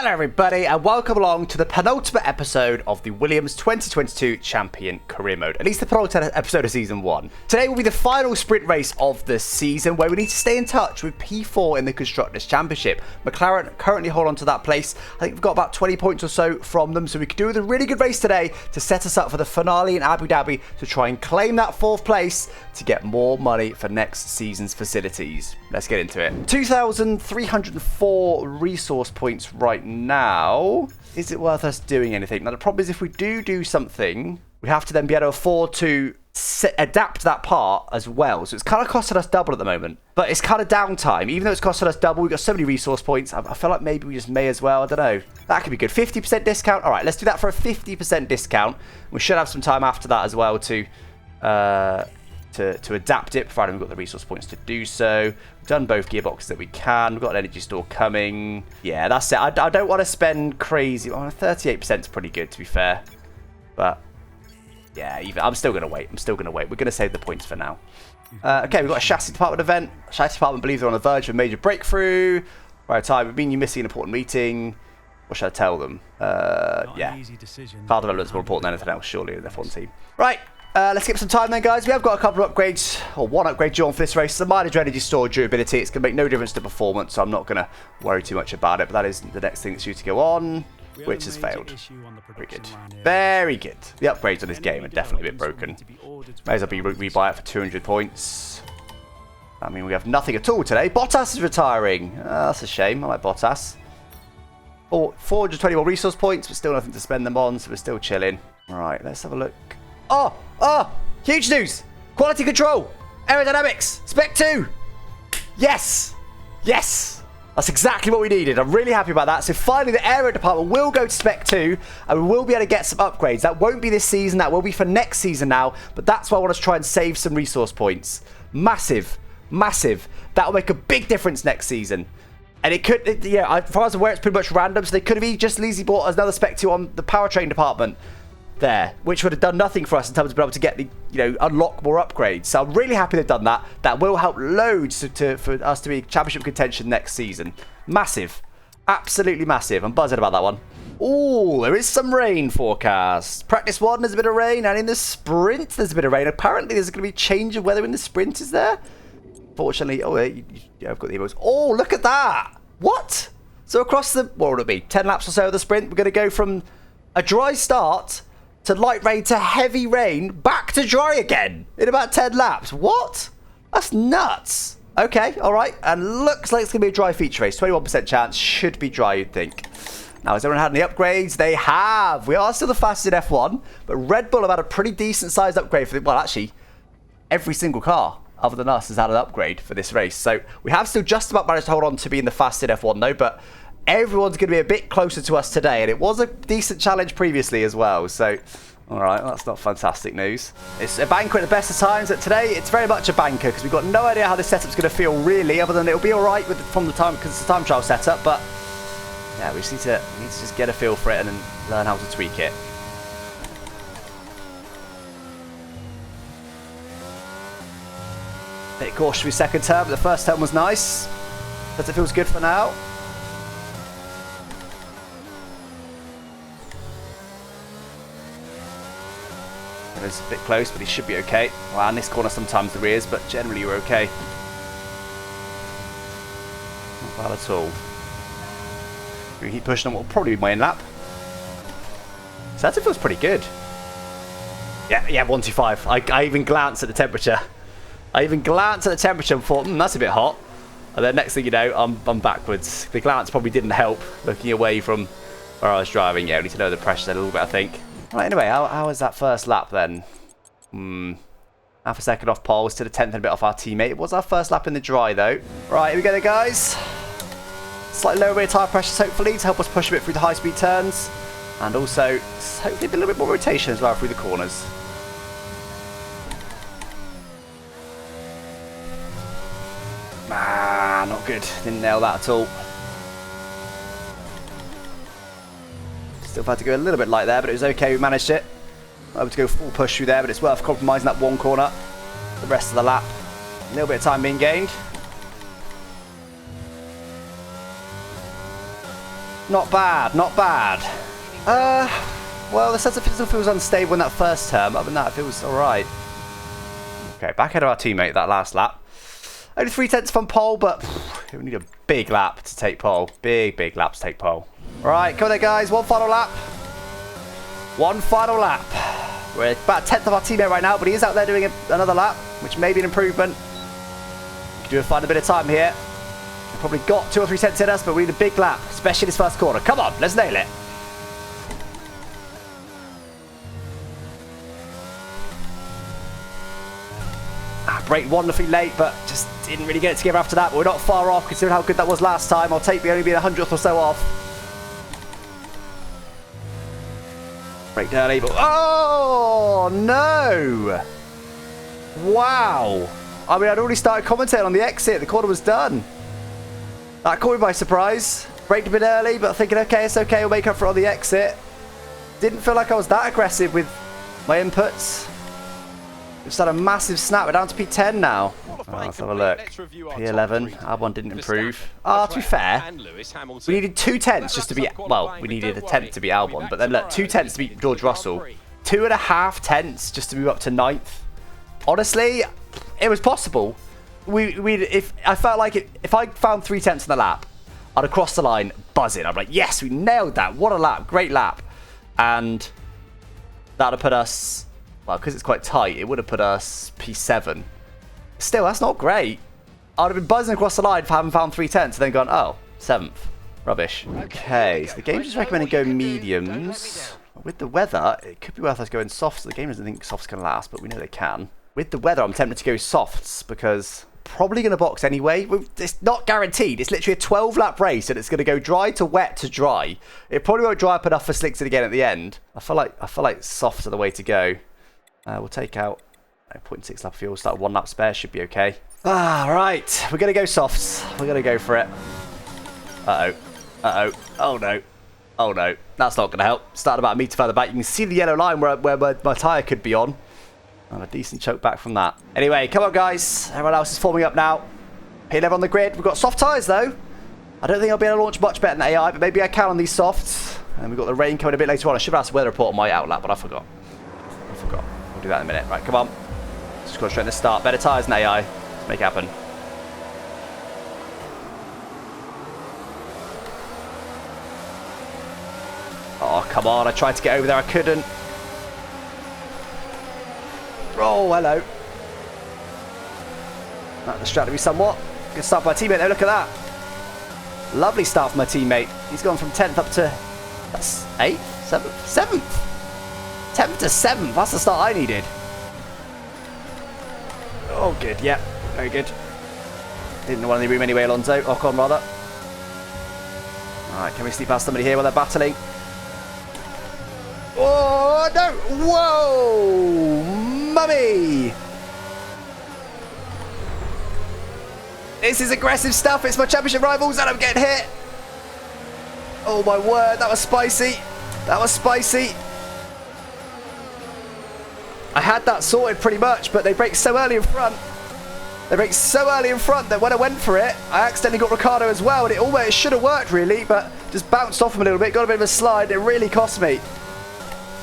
Hello everybody and welcome along to the penultimate episode of the Williams 2022 Champion Career Mode, at least the penultimate episode of Season 1. Today will be the final sprint race of the season where we need to stay in touch with P4 in the Constructors' Championship. McLaren currently hold on to that place. I think we've got about 20 points or so from them, so we could do with a really good race today to set us up for the finale in Abu Dhabi to try and claim that 4th place to get more money for next season's facilities. Let's get into it. 2,304 resource points right now. Is it worth us doing anything? Now the problem is if we do something, we have to then be able to afford to adapt that part as well. So it's kind of costing us double at the moment, but it's kind of downtime. Even though it's costing us double, we've got so many resource points. I feel like maybe we just may as well. I don't know. That could be good. 50% discount. All right, let's do that for a 50% discount. We should have some time after that as well to adapt it, provided we've got the resource points to do so. We've done both gearboxes that we can. We've got an energy store coming. Yeah, that's it. I don't want to spend crazy. Well, 38% is pretty good, to be fair. But, yeah, I'm still going to wait. We're going to save the points for now. Okay, we've got a chassis department event. Chassis department believes they're on the verge of a major breakthrough. Right, time. It means you're missing an important meeting. What should I tell them? Yeah. Car development is more important than anything else, surely, in the F1 team. Right. Let's get some time then, guys. We have got a couple of upgrades, or one upgrade Gillon for this race. The mileage, energy store, durability. It's going to make no difference to performance, so I'm not going to worry too much about it. But that is the next thing that's due to go on, which has failed. Very good. Very good. The upgrades on this game are definitely a bit broken. May as well rebuy it for 200 points. I mean, we have nothing at all today. Bottas is retiring. That's a shame. I like Bottas. 421 resource points, but still nothing to spend them on, so we're still chilling. All right, let's have a look. Oh, huge news. Quality control, aerodynamics, spec 2. Yes. That's exactly what we needed. I'm really happy about that. So finally the aero department will go to spec 2 and we will be able to get some upgrades. That won't be this season, that will be for next season now, but that's why I want us to try and save some resource points. Massive. That will make a big difference next season. And it could, yeah, as far as I'm aware, it's pretty much random, so they could have just easily bought us another spec 2 on the powertrain department there, which would have done nothing for us in terms of being able to get the, unlock more upgrades. So I'm really happy they've done that. That will help loads for us to be championship contention next season. Massive. Absolutely massive. I'm buzzing about that one. Oh, there is some rain forecast. Practice 1, there's a bit of rain, and in the sprint, there's a bit of rain. Apparently, there's going to be change of weather in the sprint, is there? Fortunately, I've got the emos. Oh, look at that. What? So across the, what would it be, 10 laps or so of the sprint, we're going to go from a dry start to light rain to heavy rain, back to dry again in about 10 laps. What? That's nuts. Okay, all right. And looks like it's going to be a dry feature race. 21% chance. Should be dry, you'd think. Now, has everyone had any upgrades? They have. We are still the fastest in F1, but Red Bull have had a pretty decent-sized upgrade for well, actually, every single car other than us has had an upgrade for this race. So we have still just about managed to hold on to being the fastest in F1, though, but everyone's going to be a bit closer to us today, and it was a decent challenge previously as well. So, all right, that's not fantastic news. It's a banker at the best of times, but today it's very much a banker because we've got no idea how this setup's going to feel really, other than it'll be all right from the time because it's a time trial setup. But yeah, we just need to just get a feel for it and then learn how to tweak it. Bit cautious with second turn, but the first turn was nice. But it feels good for now. It's a bit close, but he should be okay. Well, in this corner sometimes there is, but generally you're okay. Not bad at all. We keep pushing on what will probably be my in lap. So that feels pretty good. Yeah, 125. I even glanced at the temperature. And thought, that's a bit hot. And then next thing you know, I'm backwards. The glance probably didn't help looking away from where I was driving. Yeah, we need to know the pressure a little bit, I think. Right, anyway, how was that first lap then? Half a second off pole, to the 10th and a bit off our teammate. It was our first lap in the dry though. Right, here we go guys. Slightly lower rear tyre pressures hopefully to help us push a bit through the high speed turns. And also, hopefully a little bit more rotation as well through the corners. Ah, not good. Didn't nail that at all. Still had to go a little bit light there, but it was okay. We managed it. Able to go full push through there, but it's worth compromising that one corner. The rest of the lap, a little bit of time being gained. Not bad, not bad. Well, the sense of still feels unstable in that first turn. Other than that, it feels alright. Okay, back ahead of our teammate that last lap. Only 3/10 from pole, but we need a big lap to take pole. Big lap to take pole. Alright, come on there, guys. One final lap. One final lap. We're about 10th of our teammate right now, but he is out there doing another lap, which may be an improvement. We can find a bit of time here. We've probably got 2 or 3 tenths in us, but we need a big lap, especially this first corner. Come on, let's nail it. Braked wonderfully late, but just didn't really get it together after that. But we're not far off, considering how good that was last time. I'll take me only being 100th or so off. Braked early, but oh no! Wow! I mean, I'd already started commentating on the exit. The corner was done. That caught me by surprise. Braked a bit early, but thinking, okay, it's okay. We'll make up for it on the exit. Didn't feel like I was that aggressive with my inputs. Just had a massive snap. We're down to P10 now. Oh, let's have a look. P11. Albon didn't improve. To be fair, we needed 2 tenths just to be... Well, we needed a tenth to be Albon. But then look, 2 tenths to beat George Russell. 2.5 tenths just to move up to 9th. Honestly, it was possible. If I felt like it, if I found 3 tenths in the lap, I'd have crossed the line buzzing. I'd be like, yes, we nailed that. What a lap. Great lap. And that would have put us... Well, because it's quite tight, it would have put us P7. Still, that's not great. I would have been buzzing across the line for having found 3 tenths and then gone, oh, 7th. Rubbish. Okay, so the game's just recommending go mediums. With the weather, it could be worth us going softs. The game doesn't think softs can last, but we know they can. With the weather, I'm tempted to go softs because probably going to box anyway. It's not guaranteed. It's literally a 12-lap race and it's going to go dry to wet to dry. It probably won't dry up enough for slicks it again at the end. I feel like softs are the way to go. We'll take out 0.6 lap fuel, start 1 lap spare, should be okay. Right, we're going to go softs. We're going to go for it. Oh no. Oh no, that's not going to help. Start about a metre further back. You can see the yellow line where my tyre could be on. And a decent choke back from that. Anyway, come on guys. Everyone else is forming up now. P11 on the grid. We've got soft tyres though. I don't think I'll be able to launch much better than AI, but maybe I can on these softs. And we've got the rain coming a bit later on. I should have asked the weather report on my outlap, but I forgot. We'll do that in a minute. Right, come on. Just go straight to the start. Better tyres than AI. Let's make it happen. Oh, come on. I tried to get over there. I couldn't. Oh, hello. That distracted me somewhat. Good start for my teammate there. Look at that. Lovely start for my teammate. He's gone from 10th up to... That's 8th? 7th? 7th. 10th to 7th. That's the start I needed. Oh, good. Yeah. Very good. Didn't want any room anyway, Alonso. Ocon, rather. Alright, can we sneak past somebody here while they're battling? Oh, no! Whoa! Mummy! This is aggressive stuff. It's my championship rivals and I'm getting hit. Oh, my word. That was spicy. That was spicy. I had that sorted pretty much, but they brake so early in front. They braked so early in front that when I went for it, I accidentally got Ricciardo as well, and it should have worked really, but just bounced off him a little bit, got a bit of a slide. It really cost me.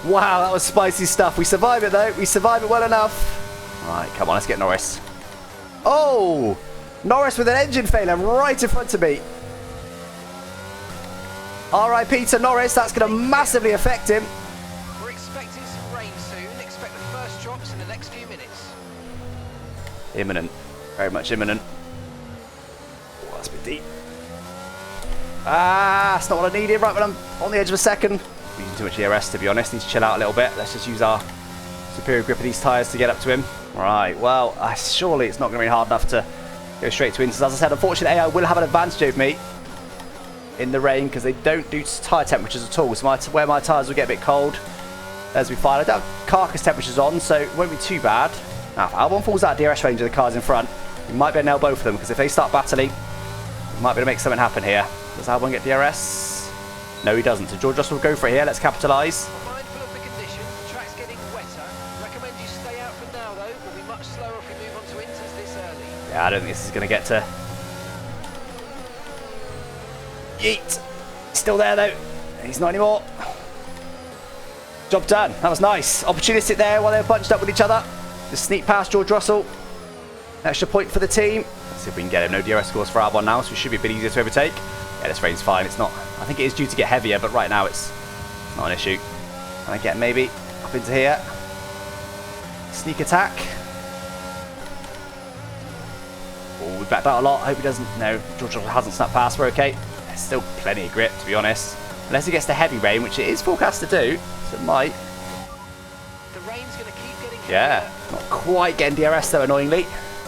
Wow, that was spicy stuff. We survived it though. We survived it well enough. All right, come on, let's get Norris. Oh, Norris with an engine failure right in front of me. RIP to Norris. That's going to massively affect him. We're expecting some rain soon. Expect the first drops in the next few minutes. Imminent. Very much imminent. Oh, that's a bit deep. That's not what I needed right when I'm on the edge of a second. We're using too much ERS, to be honest. Need to chill out a little bit. Let's just use our superior grip of these tyres to get up to him. Right, well, surely it's not going to be hard enough to go straight to Inters. As I said, unfortunately, AI will have an advantage over me in the rain because they don't do tyre temperatures at all. So where my tyres will get a bit cold, as we find, I don't have carcass temperatures on, so it won't be too bad. Now, if Albon falls out of DRS range of the cars in front, we might be able to nail both of them, because if they start battling, we might be able to make something happen here. Does Albon get DRS? No, he doesn't. So George Russell will go for it here. Let's capitalise. Mindful of the conditions, the track's getting wetter. Recommend you stay out for now, though. We'll be much slower if we move on to Inters this early. Yeah, I don't think this is going to get to... Yeet! still there though. He's not anymore. Job done. That was nice. Opportunistic there while they were bunched up with each other. Just sneak past George Russell. Extra point for the team. Let's see if we can get him. No DRS scores for Albon now, so it should be a bit easier to overtake. Yeah, this rain's fine. It's not. I think it is due to get heavier, but right now it's not an issue. Can I get maybe up into here? Sneak attack. Oh, we backed out a lot. I hope he doesn't. No, George Russell hasn't snapped past. We're okay. There's still plenty of grip, to be honest. Unless he gets the heavy rain, which it is forecast to do. So it might. The rain's going to keep getting heavier. Yeah, not quite getting DRS though, annoyingly.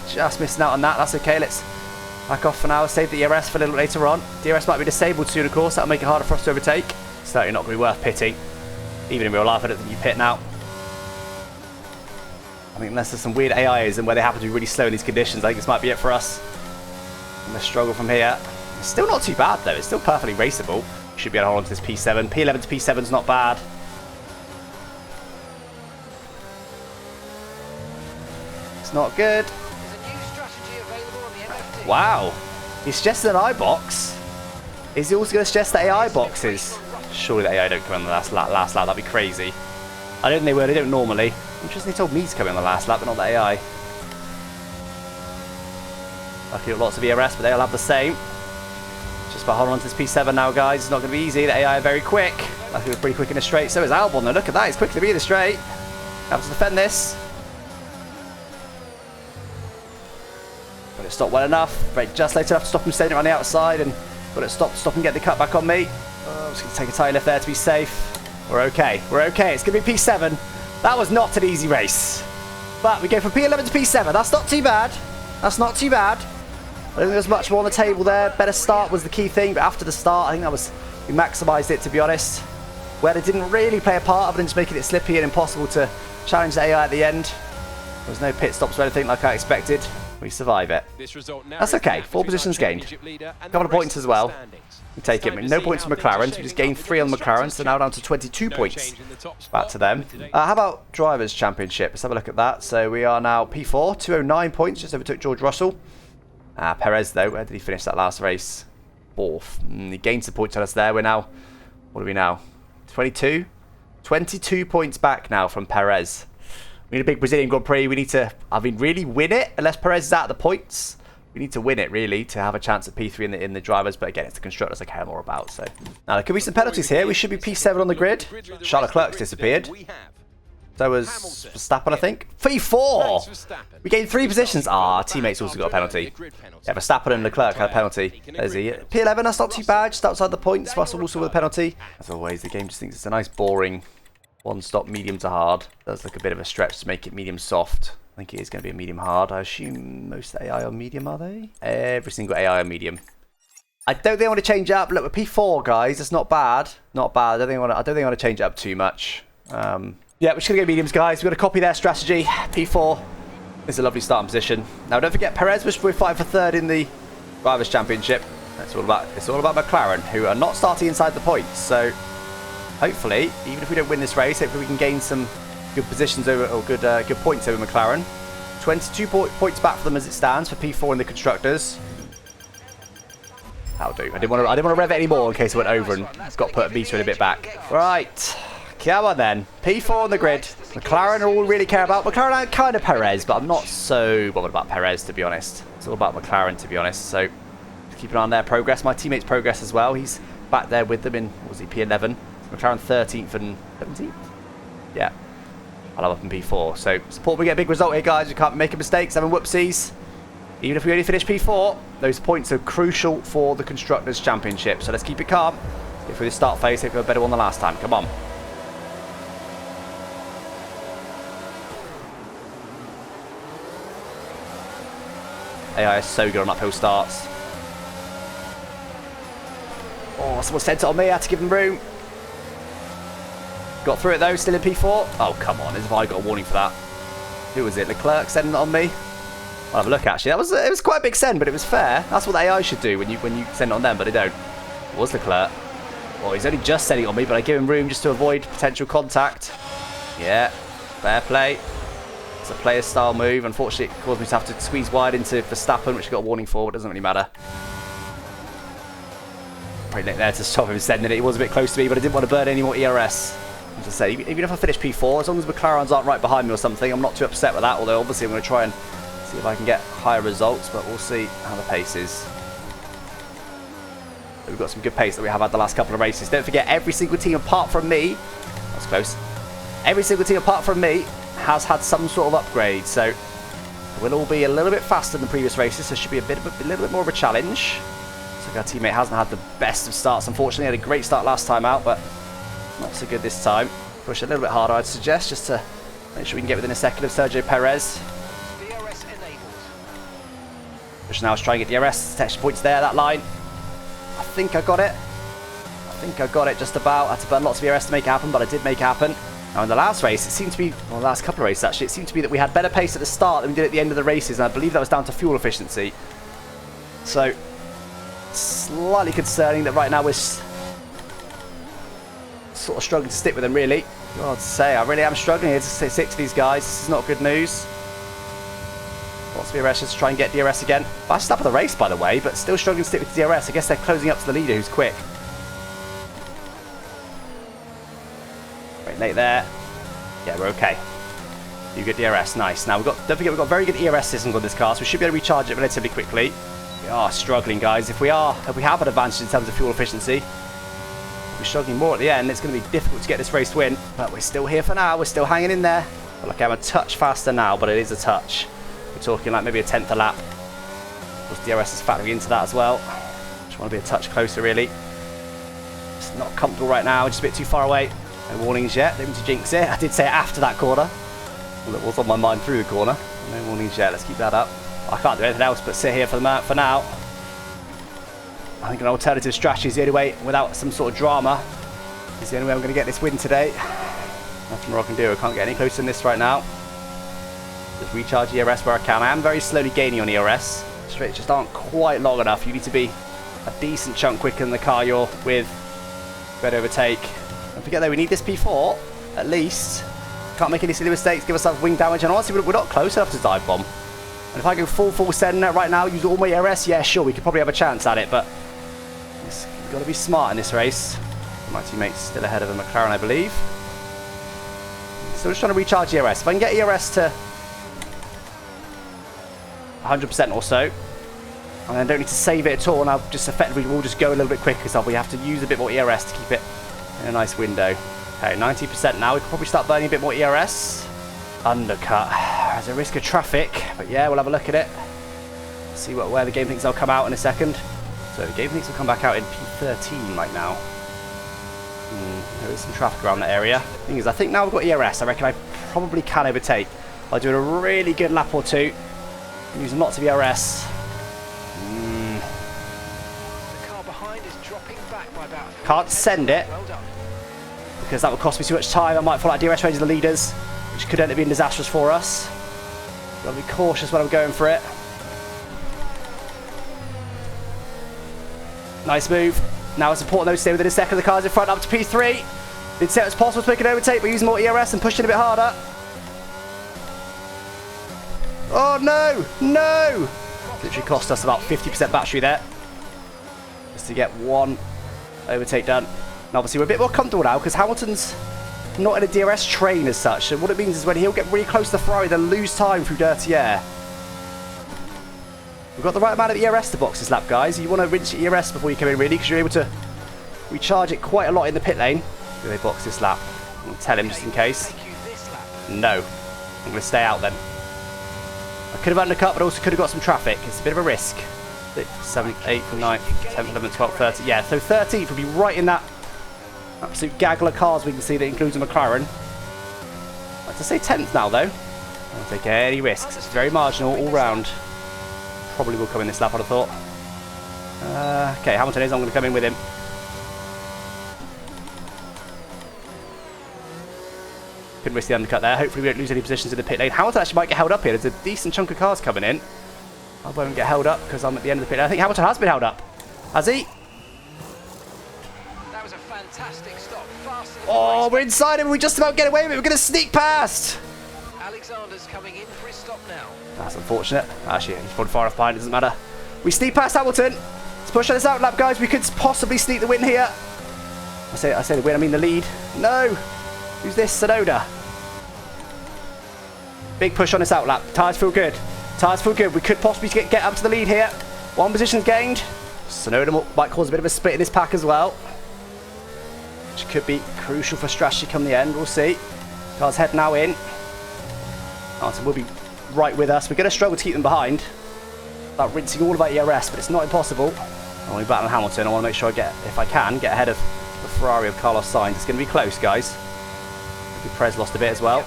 Just missing out on that. That's okay. Let's back off for now. Save the DRS for a little later on. DRS might be disabled soon, of course. That'll make it harder for us to overtake. Certainly not going to be worth pitting. Even in real life, I don't think you pit now. I mean, unless there's some weird AIs and where they happen to be really slow in these conditions, I think this might be it for us. I'm going to struggle from here. It's still not too bad though. It's still perfectly raceable. Should be able to hold on to this P7. P11 to P7 is not bad. It's not good. There's a new strategy available on the MFD. Wow. He suggested an AI box. Is he also going to suggest the AI boxes? Surely the AI don't come in on the last lap. That'd be crazy. I don't think they would. They don't normally. Interesting, they told me to come in on the last lap, but not the AI. Lucky lots of ERS, but they'll have the same. Just by holding on to this P7 now, guys. It's not going to be easy. The AI are very quick. I think it was pretty quick in the straight. So is Albon, though. Look at that. He's quick to be in the straight. Have to defend this. Got it stopped well enough. Right, just late enough to stop him staying on the outside. And got it stop and get the cut back on me. Oh, I'm just going to take a tire lift there to be safe. We're okay. We're okay. It's going to be P7. That was not an easy race. But we go from P11 to P7. That's not too bad. That's not too bad. I don't think there's much more on the table there. Better start was the key thing, but after the start, I think that was, we maximised it, to be honest. Where they didn't really play a part other than just making it slippy and impossible to challenge the AI at the end. There was no pit stops or anything like I expected. We survive it. That's okay. 4 positions gained. A couple of points as well. We take it. No points from McLaren, so we just gained 3 on the McLaren, so now down to 22 points. Back to them. How about Drivers' Championship? Let's have a look at that. So we are now P4, 209 points, just overtook George Russell. Perez, though, where did he finish that last race? 4th. He gained some points on us there. We're now, what are we now? 22? 22 points back now from Perez. We need a big Brazilian Grand Prix. We need to, really win it, unless Perez is out of the points. We need to win it, really, to have a chance at P3 in the drivers. But again, it's the constructors I care more about. So now there could be some penalties here. We should be P7 on the grid. Charles Leclerc's disappeared. So was Verstappen, I think. P4! We gained 3 positions. Our teammates also got a penalty. Yeah, Verstappen and Leclerc had a penalty. There's he. P11, that's not too bad. Just outside the points. Russell also with a penalty. As always, the game just thinks it's a nice, boring one-stop medium to hard. Does look a bit of a stretch to make it medium soft. I think it is going to be a medium hard. I assume most AI are medium, are they? Every single AI are medium. I don't think I want to change it up. Look, we're P4, guys. That's not bad. Not bad. I don't think I want to change it up too much. Yeah, we're just going to go mediums, guys. We're going to copy their strategy. P4 is a lovely starting position. Now, don't forget Perez, we're fighting for 3rd in the Drivers' Championship. It's all about McLaren, who are not starting inside the points. So, hopefully, even if we don't win this race, hopefully we can gain some good positions over, or good points over McLaren. 22 points back for them as it stands for P4 in the constructors. That'll do. I didn't want to rev it anymore in case I went over and got put a meter in a bit back. Right. Come on then. P4 on the grid. McLaren are all we really care about. McLaren are kind of Perez, but I'm not so bothered about Perez, to be honest. It's all about McLaren, to be honest. So keep an eye on their progress. My teammate's progress as well. He's back there with them in, what was he, P11. McLaren 13th and 17th. Yeah. I'll have up in P4. So support we get a big result here, guys. We can't be making mistakes, having whoopsies. Even if we only finish P4, those points are crucial for the Constructors' Championship. So let's keep it calm. Get through this start phase, hopefully a better one than last time. Come on. AI is so good on uphill starts. Oh, someone sent it on me. I had to give them room. Got through it though, still in P4. Oh, come on. Have I got a warning for that? Who was it? Leclerc sending it on me? I'll have a look actually. It was quite a big send, but it was fair. That's what the AI should do when you send it on them, but they don't. It was Leclerc. Oh, he's only just sending it on me, but I give him room just to avoid potential contact. Yeah, fair play. It's a player style move. Unfortunately, it caused me to have to squeeze wide into Verstappen, which I got a warning for, but it doesn't really matter. Right there to stop him sending it. He was a bit close to me, but I didn't want to burn any more ERS. As I say, even if I finish P4, as long as McLarens aren't right behind me or something, I'm not too upset with that. Although obviously I'm going to try and see if I can get higher results, but we'll see how the pace is. We've got some good pace that we have had the last couple of races. Don't forget, every single team apart from me, that's close, every single team apart from me has had some sort of upgrade, so we'll all be a little bit faster than the previous races, so it should be a little bit more of a challenge. So our teammate hasn't had the best of starts, unfortunately. Had a great start last time out, but not so good this time. Push a little bit harder, I'd suggest, just to make sure we can get within a second of Sergio Perez. DRS enabled. Push now to try and get DRS. Detection points there, that line. I think I got it. I think I got it just about. I had to burn lots of DRS to make it happen, but I did make it happen. Now in the last race, it seemed to be, well, the last couple of races actually, it seemed to be that we had better pace at the start than we did at the end of the races, and I believe that was down to fuel efficiency. So, slightly concerning that right now we're sort of struggling to stick with them, really. God say, I really am struggling here to stick to these guys. This is not good news. Lots of DRS just to try and get DRS again. Fast up of the race, by the way, but still struggling to stick with DRS. I guess they're closing up to the leader, who's quick. Late there. Yeah, we're okay. You get DRS, nice. Now don't forget we've got very good ERS systems on this car, so we should be able to recharge it relatively quickly. We are struggling, guys. If we have an advantage in terms of fuel efficiency, we're struggling more at the end. It's going to be difficult to get this race to win, but we're still here for now. We're still hanging in there. I feel like I'm a touch faster now, but it is a touch. We're talking like maybe a tenth a lap. Of course, DRS is factoring into that as well. Just want to be a touch closer, really. Just not comfortable right now. Just a bit too far away. No warnings yet. Didn't mean to jinx it. I did say it after that corner. Well, it was on my mind through the corner. No warnings yet. Let's keep that up. I can't do anything else but sit here for now. I think an alternative strategy is the only way, without some sort of drama, is the only way I'm going to get this win today. Nothing more I can do. I can't get any closer than this right now. Just recharge ERS where I can. I am very slowly gaining on ERS. Straights just aren't quite long enough. You need to be a decent chunk quicker than the car you're with. Better overtake. Don't forget though, we need this P4 at least. Can't make any silly mistakes. Give ourselves wing damage, and honestly, we're not close enough to dive bomb. And if I go full send right now, use all my ERS, yeah, sure, we could probably have a chance at it, but you've got to be smart in this race. My teammate's still ahead of a McLaren, I believe. So just trying to recharge ERS. If I can get ERS to 100% or so, and I don't need to save it at all, and I'll just effectively will just go a little bit quicker, so we have to use a bit more ERS to keep it in a nice window. Okay, 90% now. We can probably start burning a bit more ERS. Undercut. There's a risk of traffic, but yeah, we'll have a look at it. See where the game thinks I'll come out in a second. So the game thinks will come back out in P13 right now. There is some traffic around that area. Thing is, I think now we've got ERS, I reckon I probably can overtake by doing a really good lap or two, using lots of ERS. The car behind is dropping back by about. Can't send it. Well done. Because that would cost me too much time. I might fall out DRS range of the leaders, which could end up being disastrous for us. Got to be cautious when I'm going for it. Nice move. Now it's important though to stay within a second of the cars in front up to P3. Did say it was possible to make an overtake, but using more ERS and pushing a bit harder. Oh no! No! Literally cost us about 50% battery there. Just to get one overtake done. And obviously we're a bit more comfortable now because Hamilton's not in a DRS train as such. So what it means is when he'll get really close to the Ferrari, they'll lose time through dirty air. We've got the right amount of ERS to box this lap, guys. You want to rinse your ERS before you come in, really, because you're able to recharge it quite a lot in the pit lane. Do they box this lap? I'll tell him just in case. No. I'm going to stay out then. I could have undercut, but also could have got some traffic. It's a bit of a risk. 6th, 7th, 8th, 9th, 10th, 11th, 12th, 13th. Yeah, so 13th would be right in that absolute gaggle of cars we can see that includes a McLaren. I'd like to say 10th now, though. I don't take any risks. It's very marginal all round. Probably will come in this lap, I'd have thought. Okay, Hamilton is. I'm going to come in with him. Couldn't risk the undercut there. Hopefully we don't lose any positions in the pit lane. Hamilton actually might get held up here. There's a decent chunk of cars coming in. I won't get held up because I'm at the end of the pit lane. I think Hamilton has been held up. Has he? That was a fantastic stop. Faster than Oh, we're inside him. We just about get away with it. We're going to sneak past. Alexander's coming in for his stop now. That's unfortunate. Actually, he's probably far enough behind. It doesn't matter. We sneak past Hamilton. Let's push on this outlap, guys. We could possibly sneak the win here. I say the win, I mean the lead. No! Who's this? Sonoda. Big push on this outlap. Tyres feel good. Tyres feel good. We could possibly get up to the lead here. One position gained. Sonoda might cause a bit of a split in this pack as well, which could be crucial for strategy come the end. We'll see. Car's head now in. Hamilton will be right with us. We're going to struggle to keep them behind without rinsing all of our ERS, but it's not impossible. I want to battle Hamilton. I want to make sure I get, if I can, get ahead of the Ferrari of Carlos Sainz. It's going to be close, guys. Maybe Perez lost a bit as well.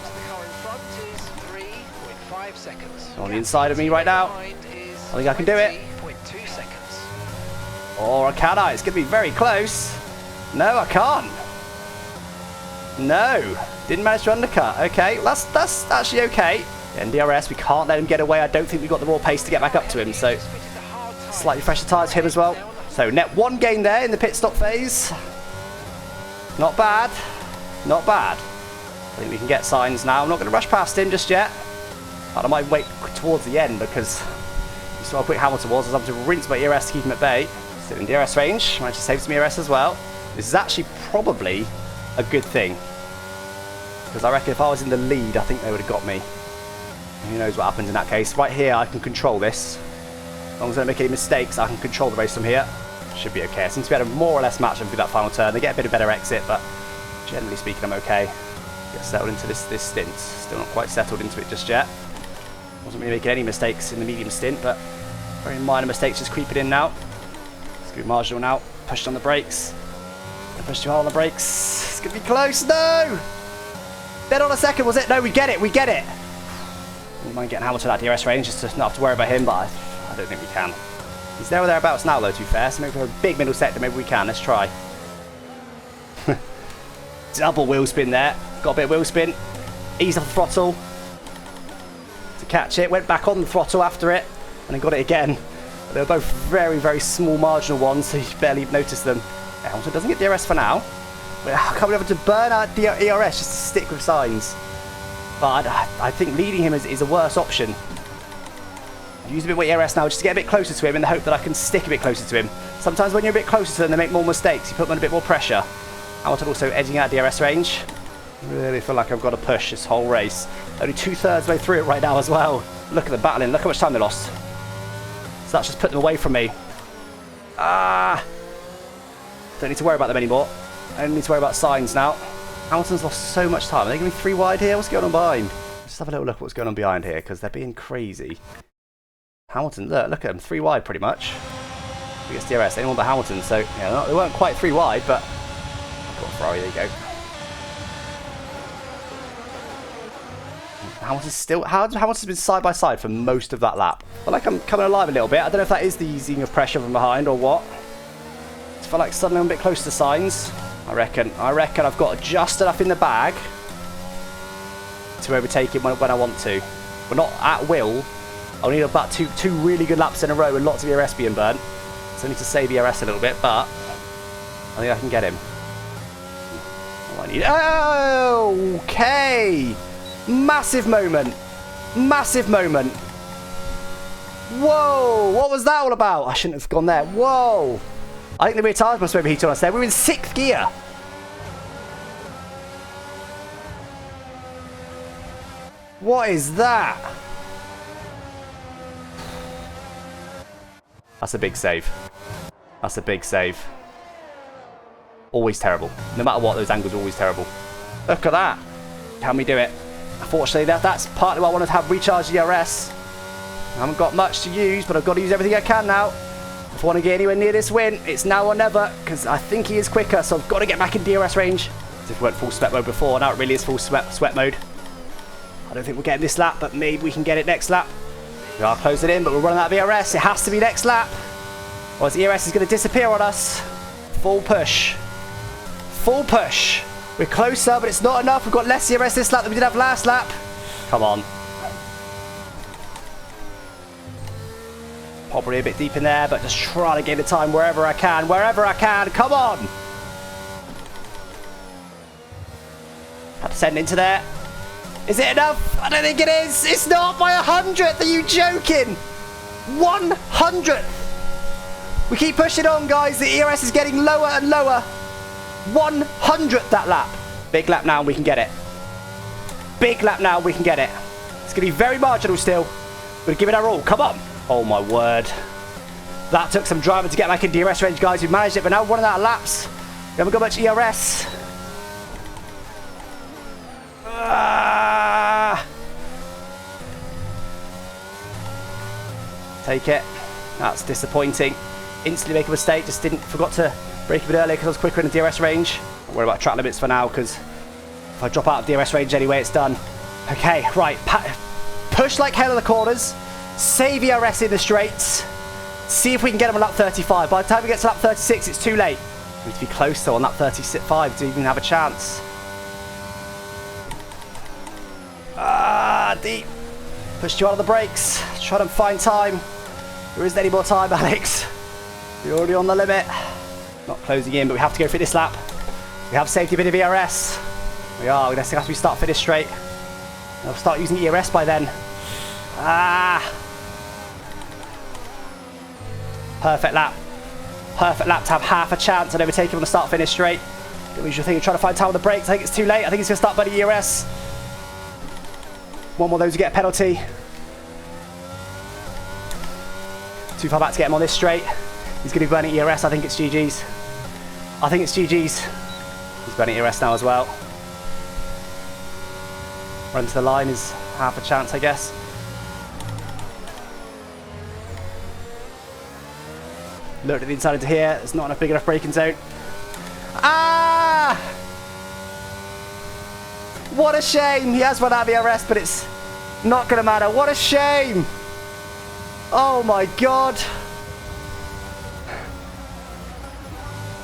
On the inside of me right now. I think I can do it. Or can I? It's going to be very close. No, I can't. No. Didn't manage to undercut. Okay, that's actually okay. NDRS, we can't let him get away. I don't think we've got the raw pace to get back up to him. So, slightly fresher tyres for him as well. So, net one gain there in the pit stop phase. Not bad. Not bad. I think we can get signs now. I'm not going to rush past him just yet. But I might wait towards the end because you saw how quick Hamilton was. I was having to rinse my ERS to keep him at bay. Still in DRS range. Managed to save some ERS as well. This is actually probably a good thing. Because I reckon if I was in the lead, I think they would have got me. Who knows what happens in that case. Right here, I can control this. As long as I don't make any mistakes, I can control the race from here. Should be okay. Since we had a more or less match them through that final turn, they get a bit of better exit, but generally speaking, I'm okay. Get settled into this stint. Still not quite settled into it just yet. Wasn't really making any mistakes in the medium stint, but very minor mistakes just creeping in now. It's going to be marginal now. Pushed on the brakes. Pushed too hard on the brakes. It's going to be close. No! Dead on a second, was it? No, we get it. We get it. We might get Hamilton out DRS range just to not have to worry about him, but I don't think we can. He's there or thereabouts now, though, to be fair. So maybe for a big middle sector, maybe we can. Let's try. Double wheel spin there. Got a bit of wheel spin. Ease off the throttle. To catch it. Went back on the throttle after it. And then got it again. But they were both very, very small marginal ones, so you barely noticed them. Hamilton doesn't get DRS for now. But I can't be able to burn out ERS just to stick with signs. But I think leading him is a worse option. I've used a bit more ERS now just to get a bit closer to him in the hope that I can stick a bit closer to him. Sometimes when you're a bit closer to them, they make more mistakes. You put them under a bit more pressure. Hamilton also edging out DRS range. I really feel like I've got to push this whole race. Only 2/3 way through it right now as well. Look at the battling. Look how much time they lost. So that's just put them away from me. Don't need to worry about them anymore. I only need to worry about signs now. Hamilton's lost so much time. Are they going to be 3 wide here? What's going on behind? Let's have a little look at what's going on behind here, because they're being crazy. Hamilton, look at them. 3 wide pretty much. I guess DRS, anyone but Hamilton. So, yeah, they weren't quite 3 wide, but... Got Ferrari, there you go. Hamilton's been side by side for most of that lap. I feel like I'm coming alive a little bit. I don't know if that is the easing of pressure from behind or what. I feel like suddenly I'm a bit close to signs. I reckon I've got just enough in the bag to overtake him when I want to. We're not at will. I'll need about two really good laps in a row with lots of ERS being burnt. So I need to save ERS a little bit, but I think I can get him. All I need. Okay! Massive moment. Massive moment. Whoa! What was that all about? I shouldn't have gone there. Whoa! I think the rear tyres must have overheated on us there. We're in 6th gear. What is that? That's a big save. That's a big save. Always terrible. No matter what, those angles are always terrible. Look at that. Can we do it? Unfortunately, that's partly why I wanted to have recharged ERS. I haven't got much to use, but I've got to use everything I can now. If I want to get anywhere near this win, it's now or never, because I think he is quicker, so I've got to get back in DRS range. As if we weren't full sweat mode before, now it really is full sweat mode. I don't think we're getting this lap, but maybe we can get it next lap. We are closing in, but we're running out of ERS. It has to be next lap. Or the ERS is going to disappear on us. Full push. Full push. We're closer, but it's not enough. We've got less ERS this lap than we did have last lap. Come on. Probably a bit deep in there, but just trying to gain the time wherever I can. Wherever I can. Come on. Have to send into there. Is it enough? I don't think it is. It's not by 100th. Are you joking? 100th. We keep pushing on, guys. The ERS is getting lower and lower. 100th that lap. Big lap now, we can get it. Big lap now, we can get it. It's going to be very marginal still. We're going to give it our all. Come on. Oh, my word. That took some driving to get back in DRS range, guys. We've managed it, but now running out of laps. We haven't got much ERS. Take it. That's disappointing. Instantly make a mistake. Just forgot to brake a bit earlier because I was quicker in the DRS range. Don't worry about track limits for now because if I drop out of DRS range anyway, it's done. Okay, right. Push like hell in the corners. Save ERS in the straights. See if we can get them on lap 35. By the time we get to lap 36, it's too late. We need to be close though on lap 35 to even have a chance. Deep. Push you out of the brakes. Try to find time. There isn't any more time, Alex. You're already on the limit. Not closing in, but we have to go for this lap. We have saved a bit of ERS. We are. We're going to have to start finish straight. I'll start using ERS by then. Perfect lap. Perfect lap to have half a chance at overtaking on the start finish straight. The usual thing of trying to find time on the brakes. I think it's too late. I think he's going to start burning ERS. One more of those to get a penalty. Too far back to get him on this straight. He's going to be burning ERS. I think it's GG's. I think it's GG's. He's burning ERS now as well. Run to the line is half a chance, I guess. Look at the inside into here. It's not enough big enough braking zone. What a shame. He has run out of ERS, but it's not going to matter. What a shame. Oh my God.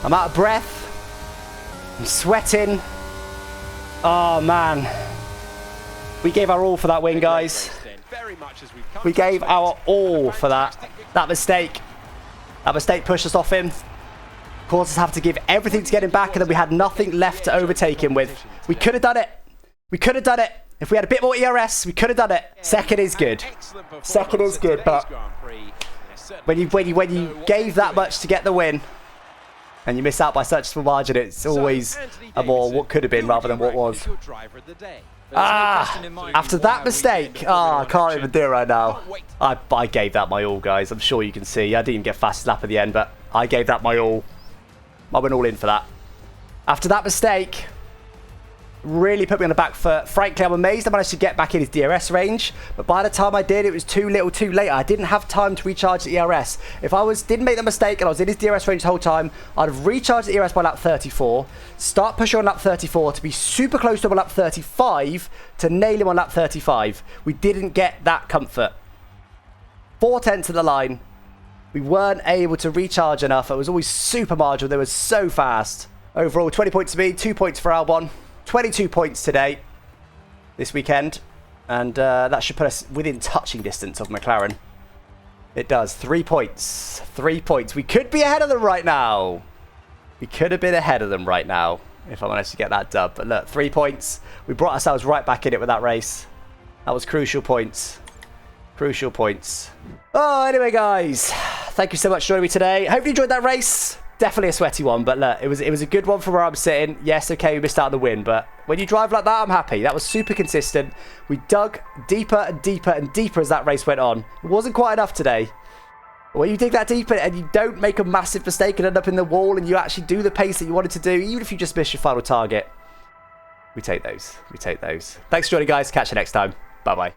I'm out of breath. I'm sweating. Oh man. We gave our all for that win, guys. We gave our all for that. That mistake pushed us off him. Caused us to have to give everything to get him back, and then we had nothing left to overtake him with. We could have done it. We could have done it. If we had a bit more ERS, we could have done it. Second is good. Second is good, but when you gave that much to get the win, and you miss out by such a small margin, it's always a more what could have been rather than what was. After that mistake, I can't even do it right now. I gave that my all, guys. I'm sure you can see. I didn't even get fastest lap at the end, but I gave that my all. I went all in for that. After that mistake, really put me on the back foot. Frankly, I'm amazed I managed to get back in his DRS range, but by the time I did, it was too little too late. I didn't have time to recharge the ERS. If I didn't make the mistake and I was in his DRS range the whole time, I'd have recharged the ERS by lap 34, start pushing on lap 34 to be super close to him on lap 35 to nail him on lap 35. We didn't get that comfort. 4 tenths of the line. We weren't able to recharge enough. It was always super marginal. They were so fast. Overall, 20 points to me, 2 points for Albon. 22 points today, this weekend, and that should put us within touching distance of McLaren. It does. 3 points. 3 points. We could be ahead of them right now. We could have been ahead of them right now if I managed to get that dub. But look, 3 points. We brought ourselves right back in it with that race. That was crucial points. Crucial points. Oh, anyway, guys, thank you so much for joining me today. Hope you enjoyed that race. Definitely a sweaty one, but look, it was a good one from where I'm sitting. Yes, okay, we missed out on the win, but when you drive like that, I'm happy. That was super consistent. We dug deeper and deeper and deeper as that race went on. It wasn't quite enough today. But when you dig that deeper and you don't make a massive mistake and end up in the wall and you actually do the pace that you wanted to do, even if you just miss your final target, we take those. We take those. Thanks for joining, guys. Catch you next time. Bye-bye.